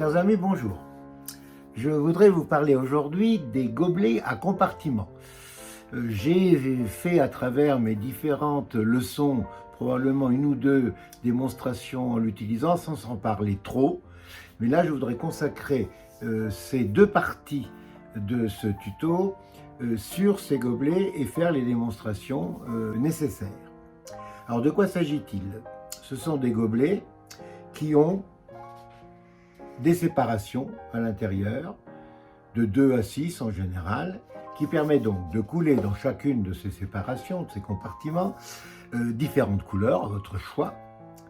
Chers amis, bonjour. Je voudrais vous parler aujourd'hui des gobelets à compartiments. J'ai fait à travers mes différentes leçons probablement une ou deux démonstrations en l'utilisant sans en parler trop. Mais là, je voudrais consacrer ces deux parties de ce tuto sur ces gobelets et faire les démonstrations nécessaires. Alors, de quoi s'agit-il? Ce sont des gobelets qui ont des séparations à l'intérieur, de 2 à 6 en général, qui permet donc de couler dans chacune de ces séparations, de ces compartiments, différentes couleurs, à votre choix,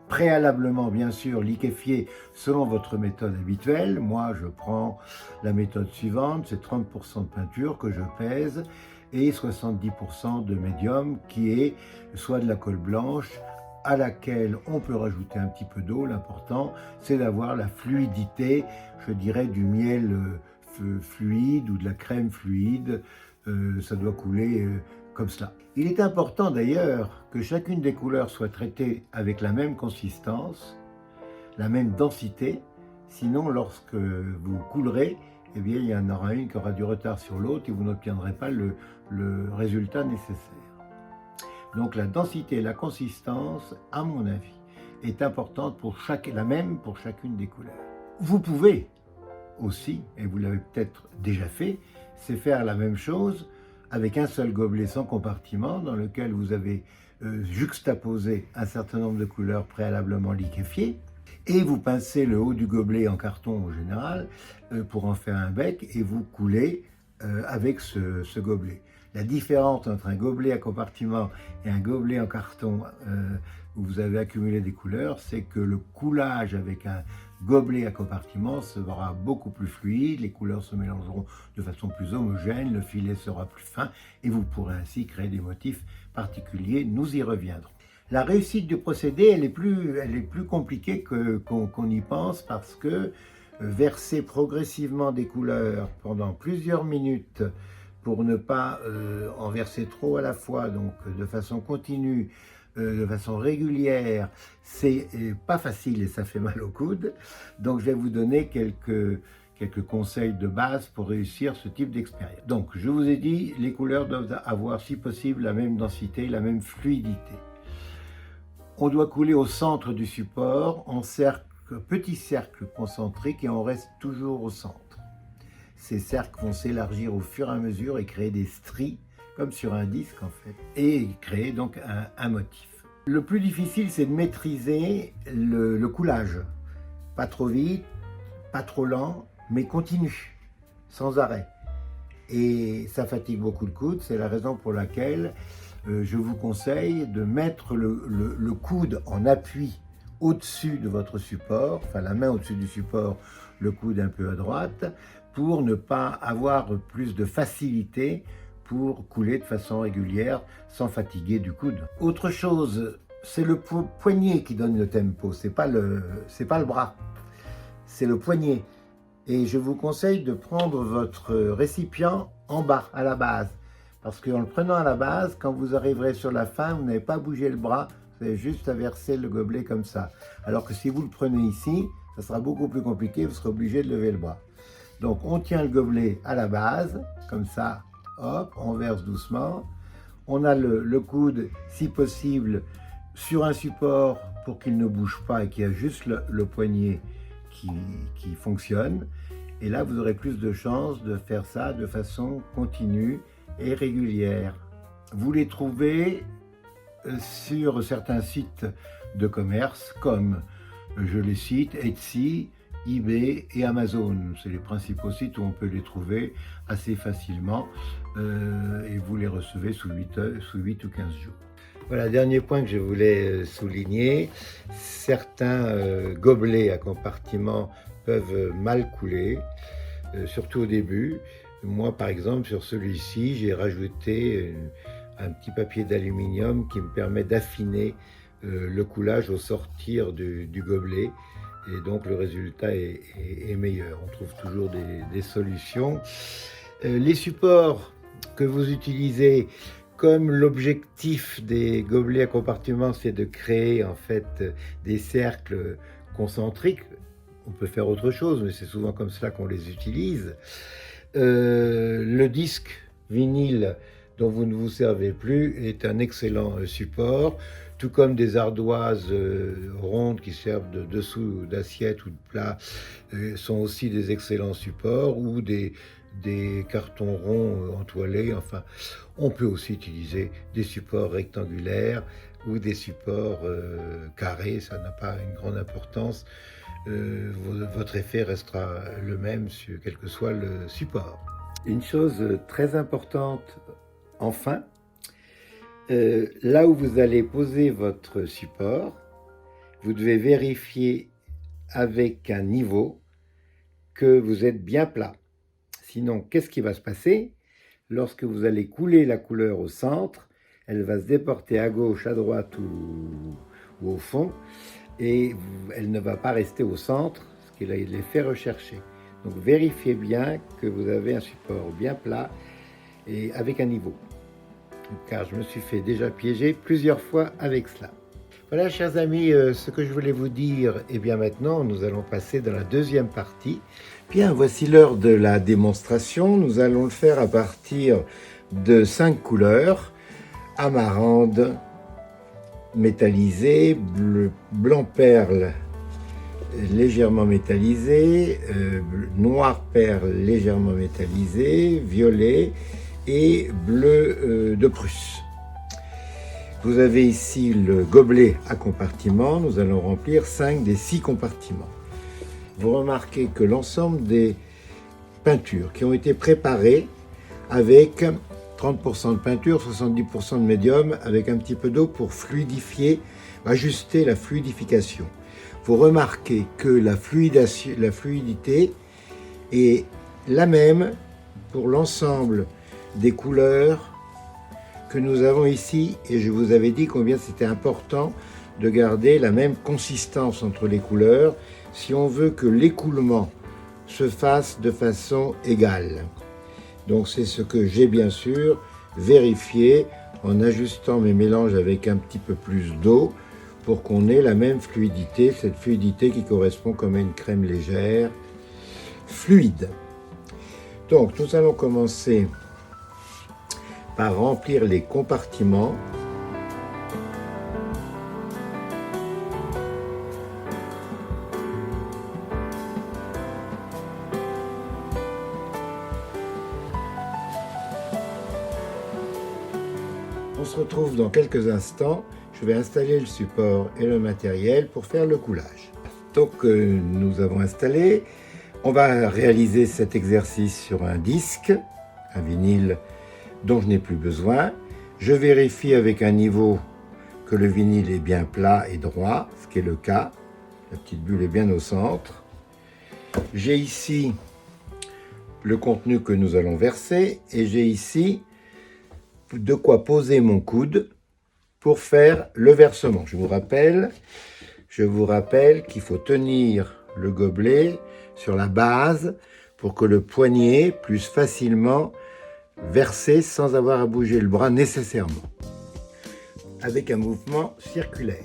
préalablement bien sûr liquéfiées selon votre méthode habituelle. Moi je prends la méthode suivante, c'est 30% de peinture que je pèse et 70% de médium qui est soit de la colle blanche, à laquelle on peut rajouter un petit peu d'eau. L'important, c'est d'avoir la fluidité, je dirais, du miel fluide ou de la crème fluide. Ça doit couler comme cela. Il est important d'ailleurs que chacune des couleurs soit traitée avec la même consistance, la même densité. Sinon, lorsque vous coulerez, eh bien, il y en aura une qui aura du retard sur l'autre et vous n'obtiendrez pas le résultat nécessaire. Donc la densité et la consistance, à mon avis, est importante pour la même pour chacune des couleurs. Vous pouvez aussi, et vous l'avez peut-être déjà fait, c'est faire la même chose avec un seul gobelet sans compartiment dans lequel vous avez juxtaposé un certain nombre de couleurs préalablement liquéfiées et vous pincez le haut du gobelet en carton en général pour en faire un bec et vous coulez avec ce gobelet. La différence entre un gobelet à compartiment et un gobelet en carton où vous avez accumulé des couleurs, c'est que le coulage avec un gobelet à compartiment sera beaucoup plus fluide, les couleurs se mélangeront de façon plus homogène, le filet sera plus fin et vous pourrez ainsi créer des motifs particuliers. Nous y reviendrons. La réussite du procédé, elle est plus compliquée qu'on y pense parce que verser progressivement des couleurs pendant plusieurs minutes pour ne pas en verser trop à la fois, donc de façon continue, de façon régulière, c'est pas facile et ça fait mal au coude. Donc je vais vous donner quelques conseils de base pour réussir ce type d'expérience. Donc je vous ai dit, les couleurs doivent avoir si possible la même densité, la même fluidité. On doit couler au centre du support en petits cercles concentriques et on reste toujours au centre. Ces cercles vont s'élargir au fur et à mesure et créer des stries, comme sur un disque en fait, et créer donc un motif. Le plus difficile, c'est de maîtriser le coulage. Pas trop vite, pas trop lent, mais continu, sans arrêt. Et ça fatigue beaucoup le coude, c'est la raison pour laquelle je vous conseille de mettre le coude en appui au-dessus de votre support, enfin la main au-dessus du support, le coude un peu à droite, pour ne pas avoir plus de facilité pour couler de façon régulière sans fatiguer du coude. Autre chose, c'est le poignet qui donne le tempo, c'est pas le bras, c'est le poignet. Et je vous conseille de prendre votre récipient en bas, à la base, parce qu'en le prenant à la base, quand vous arriverez sur la fin, vous n'avez pas bougé le bras, vous avez juste à verser le gobelet comme ça. Alors que si vous le prenez ici, ça sera beaucoup plus compliqué, vous serez obligé de lever le bras. Donc on tient le gobelet à la base, comme ça, hop, on verse doucement. On a le coude, si possible, sur un support pour qu'il ne bouge pas et qu'il y a juste le poignet qui fonctionne. Et là, vous aurez plus de chances de faire ça de façon continue et régulière. Vous les trouvez sur certains sites de commerce comme, je les cite, Etsy, eBay et Amazon. C'est les principaux sites où on peut les trouver assez facilement et vous les recevez sous 8 ou 15 jours. Voilà, dernier point que je voulais souligner, certains gobelets à compartiment peuvent mal couler, surtout au début. Moi par exemple sur celui-ci, j'ai rajouté un petit papier d'aluminium qui me permet d'affiner le coulage au sortir du gobelet. Et donc le résultat est meilleur. On trouve toujours des solutions. Les supports que vous utilisez, comme l'objectif des gobelets à compartiment, c'est de créer en fait des cercles concentriques, on peut faire autre chose, mais c'est souvent comme cela qu'on les utilise. Le disque vinyle dont vous ne vous servez plus est un excellent support, tout comme des ardoises rondes qui servent de dessous d'assiette ou de plat sont aussi des excellents supports, ou des cartons ronds entoilés. Enfin, on peut aussi utiliser des supports rectangulaires ou des supports carrés, ça n'a pas une grande importance. Votre effet restera le même quel que soit le support. Une chose très importante, enfin, là où vous allez poser votre support, vous devez vérifier avec un niveau que vous êtes bien plat. Sinon, qu'est-ce qui va se passer? Lorsque vous allez couler la couleur au centre, elle va se déporter à gauche, à droite ou au fond, et elle ne va pas rester au centre, ce qui est l'effet recherché. Donc vérifiez bien que vous avez un support bien plat et avec un niveau, car je me suis fait déjà piéger plusieurs fois avec cela. Voilà, chers amis, ce que je voulais vous dire. Et bien maintenant, nous allons passer dans la deuxième partie. Bien, voici l'heure de la démonstration. Nous allons le faire à partir de 5 couleurs: amarande métallisé, blanc perle légèrement métallisé, noir perle légèrement métallisé, violet et bleu de Prusse. Vous avez ici le gobelet à compartiments. Nous allons remplir 5 des 6 compartiments. Vous remarquez que l'ensemble des peintures qui ont été préparées avec 30% de peinture, 70% de médium, avec un petit peu d'eau pour fluidifier, ajuster la fluidification. Vous remarquez que la fluidité est la même pour l'ensemble des couleurs que nous avons ici, et je vous avais dit combien c'était important de garder la même consistance entre les couleurs si on veut que l'écoulement se fasse de façon égale. Donc c'est ce que j'ai bien sûr vérifié en ajustant mes mélanges avec un petit peu plus d'eau pour qu'on ait la même fluidité, cette fluidité qui correspond comme à une crème légère, fluide. Donc nous allons commencer par remplir les compartiments. On se retrouve dans quelques instants. Je vais installer le support et le matériel pour faire le coulage. Donc nous avons installé. On va réaliser cet exercice sur un disque, un vinyle dont je n'ai plus besoin. Je vérifie avec un niveau que le vinyle est bien plat et droit, ce qui est le cas. La petite bulle est bien au centre. J'ai ici le contenu que nous allons verser et j'ai ici de quoi poser mon coude pour faire le versement. Je vous rappelle qu'il faut tenir le gobelet sur la base pour que le poignet puisse facilement verser sans avoir à bouger le bras nécessairement, avec un mouvement circulaire.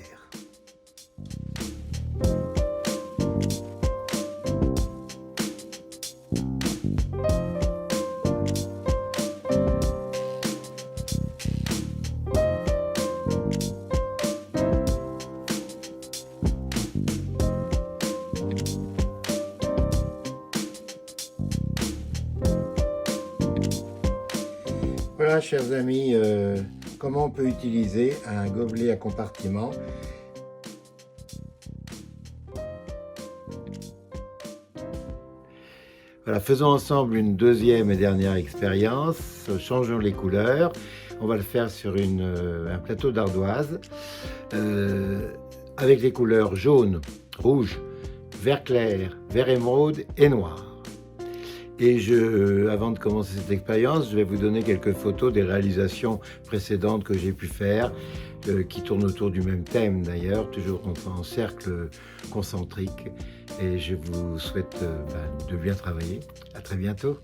Voilà, chers amis, comment on peut utiliser un gobelet à compartiment. Voilà, faisons ensemble une deuxième et dernière expérience. Changeons les couleurs. On va le faire sur un plateau d'ardoise avec les couleurs jaune, rouge, vert clair, vert émeraude et noir. Et avant de commencer cette expérience, je vais vous donner quelques photos des réalisations précédentes que j'ai pu faire, qui tournent autour du même thème d'ailleurs, toujours en cercle concentrique. Et je vous souhaite de bien travailler. À très bientôt.